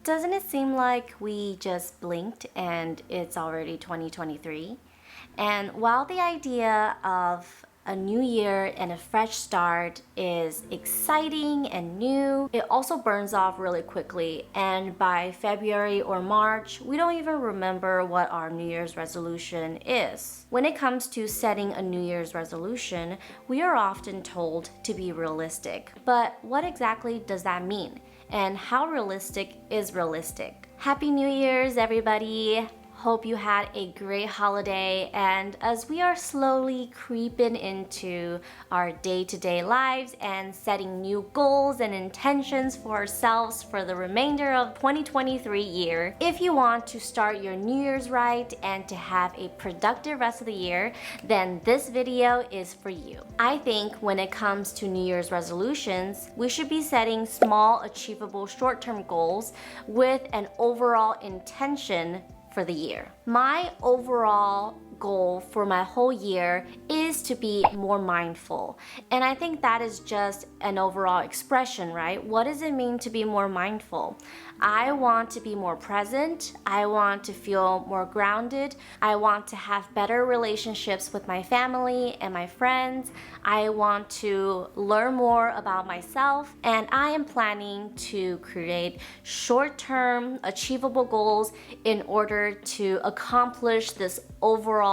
Doesn't it seem like we just blinked and it's already 2023? And while the idea of a new year and a fresh start is exciting and new, it also burns off really quickly. And by February or March, we don't even remember what our New Year's resolution is. When it comes to setting a New Year's resolution, we are often told to be realistic. But what exactly does that mean? And how realistic is realistic? Happy New Year's, everybody! Hope you had a great holiday, and as we are slowly creeping into our day-to-day lives and setting new goals and intentions for ourselves for the remainder of 2023 year, if you want to start your New Year's right and to have a productive rest of the year, then this video is for you. I think when it comes to New Year's resolutions, we should be setting small, achievable short-term goals with an overall intention for the year. My overall goal for my whole year is to be more mindful. And I think that is just an overall expression, right? What does it mean to be more mindful? I want to be more present. I want to feel more grounded. I want to have better relationships with my family and my friends. I want to learn more about myself. And I am planning to create short-term achievable goals in order to accomplish this overall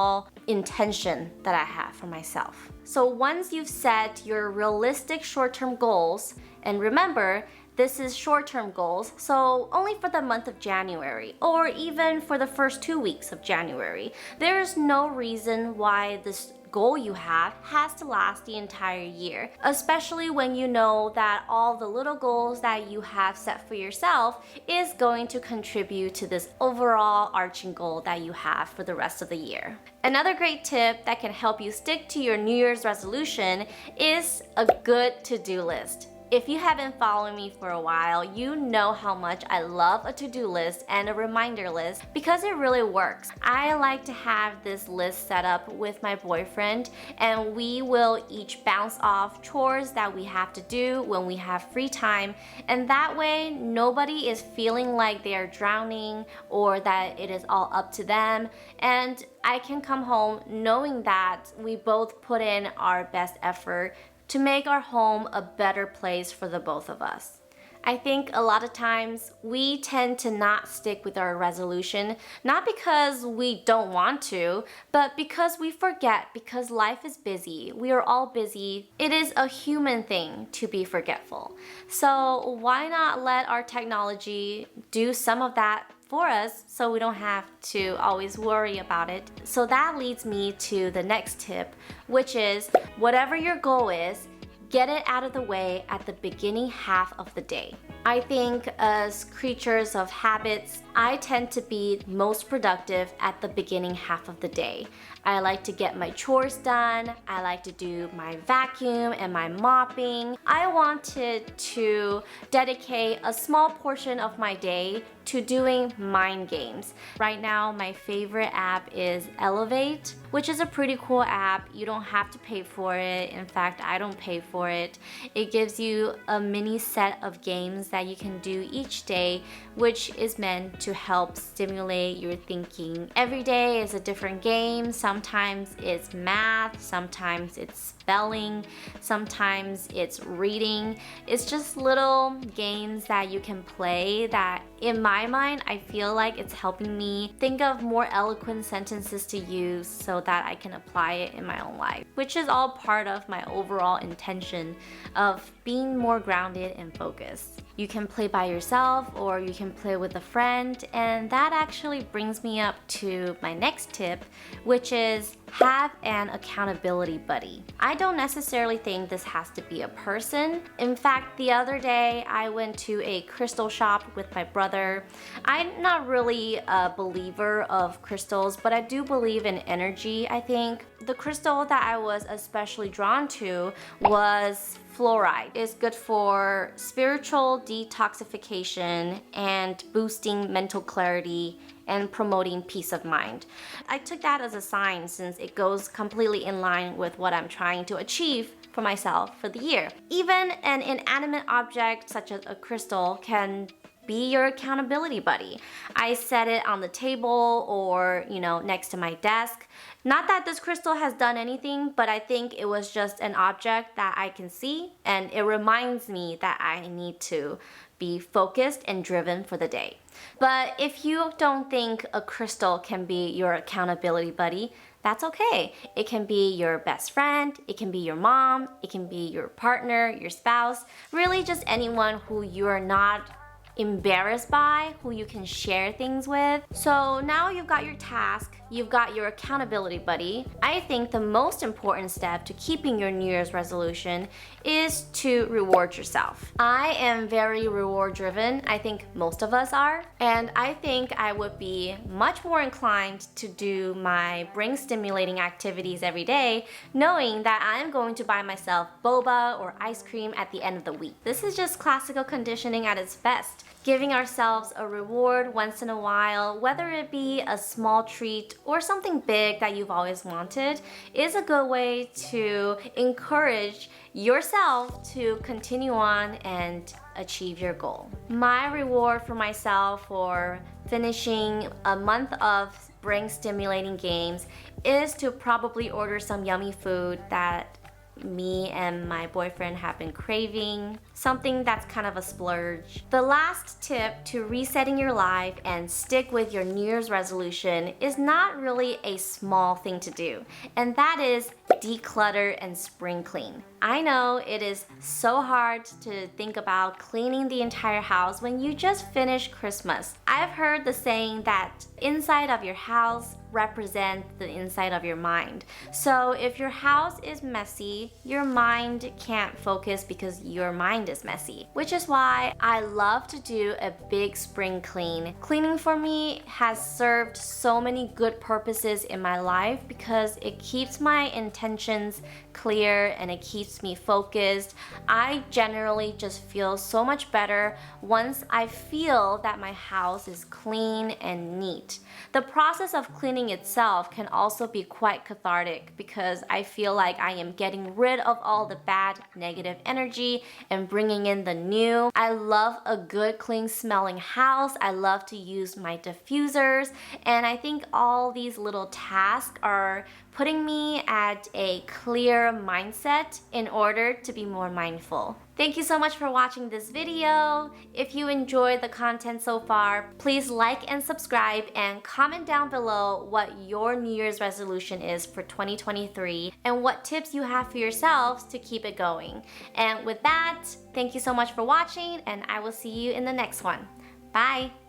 intention that I have for myself. So once you've set your realistic short-term goals, and remember, this is short-term goals, so only for the month of January, or even for the first 2 weeks of January. There is no reason why this goal you have has to last the entire year, especially when you know that all the little goals that you have set for yourself is going to contribute to this overall arching goal that you have for the rest of the year. Another great tip that can help you stick to your New Year's resolution is a good to-do list. If you haven't followed me for a while, you know how much I love a to-do list and a reminder list because it really works. I like to have this list set up with my boyfriend, and we will each bounce off chores that we have to do when we have free time, and that way nobody is feeling like they are drowning or that it is all up to them, and I can come home knowing that we both put in our best effort to make our home a better place for the both of us. I think a lot of times we tend to not stick with our resolution, not because we don't want to, but because we forget, because life is busy. We are all busy. It is a human thing to be forgetful. So why not let our technology do some of that for us so we don't have to always worry about it? So that leads me to the next tip, which is whatever your goal is, get it out of the way at the beginning half of the day. I think as creatures of habits, I tend to be most productive at the beginning half of the day. I like to get my chores done. I like to do my vacuum and my mopping. I wanted to dedicate a small portion of my day to doing mind games. Right now, my favorite app is Elevate, which is a pretty cool app. You don't have to pay for it. In fact, I don't pay for it. It gives you a mini set of games that you can do each day, which is meant to help stimulate your thinking. Every day is a different game. Sometimes it's math, sometimes it's spelling, sometimes it's reading. It's just little games that you can play that, in my mind, I feel like it's helping me think of more eloquent sentences to use so that I can apply it in my own life, which is all part of my overall intention of being more grounded and focused. You can play by yourself or you can play with a friend, and that actually brings me up to my next tip, which is have an accountability buddy. I don't necessarily think this has to be a person. In fact, the other day I went to a crystal shop with my brother. I'm not really a believer of crystals, but I do believe in energy, I think. The crystal that I was especially drawn to was fluoride. It's good for spiritual detoxification and boosting mental clarity and promoting peace of mind. I took that as a sign since it goes completely in line with what I'm trying to achieve for myself for the year. Even an inanimate object such as a crystal can be your accountability buddy. I set it on the table or, next to my desk. Not that this crystal has done anything, but I think it was just an object that I can see, and it reminds me that I need to be focused and driven for the day. But if you don't think a crystal can be your accountability buddy, that's okay. It can be your best friend, it can be your mom, it can be your partner, your spouse, really just anyone who you're not embarrassed by, who you can share things with. So now you've got your task, you've got your accountability buddy. I think the most important step to keeping your New Year's resolution is to reward yourself. I am very reward driven. I think most of us are. And I think I would be much more inclined to do my brain stimulating activities every day, knowing that I'm going to buy myself boba or ice cream at the end of the week. This is just classical conditioning at its best. Giving ourselves a reward once in a while, whether it be a small treat or something big that you've always wanted, is a good way to encourage yourself to continue on and achieve your goal. My reward for myself for finishing a month of brain stimulating games is to probably order some yummy food that me and my boyfriend have been craving, something that's kind of a splurge. The last tip to resetting your life and stick with your New Year's resolution is not really a small thing to do, and that is declutter and spring clean. I know it is so hard to think about cleaning the entire house when you just finished Christmas. I've heard the saying that inside of your house represent the inside of your mind. So if your house is messy, your mind can't focus because your mind is messy, which is why I love to do a big spring clean. Cleaning for me has served so many good purposes in my life because it keeps my intentions clear and it keeps me focused. I generally just feel so much better once I feel that my house is clean and neat. The process of cleaning itself can also be quite cathartic because I feel like I am getting rid of all the bad negative energy and bringing in the new. I love a good clean smelling house. I love to use my diffusers, and I think all these little tasks are putting me at a clear mindset in order to be more mindful. Thank you so much for watching this video. If you enjoyed the content so far, please like and subscribe and comment down below what your New Year's resolution is for 2023 and what tips you have for yourselves to keep it going. And with that, thank you so much for watching, and I will see you in the next one. Bye!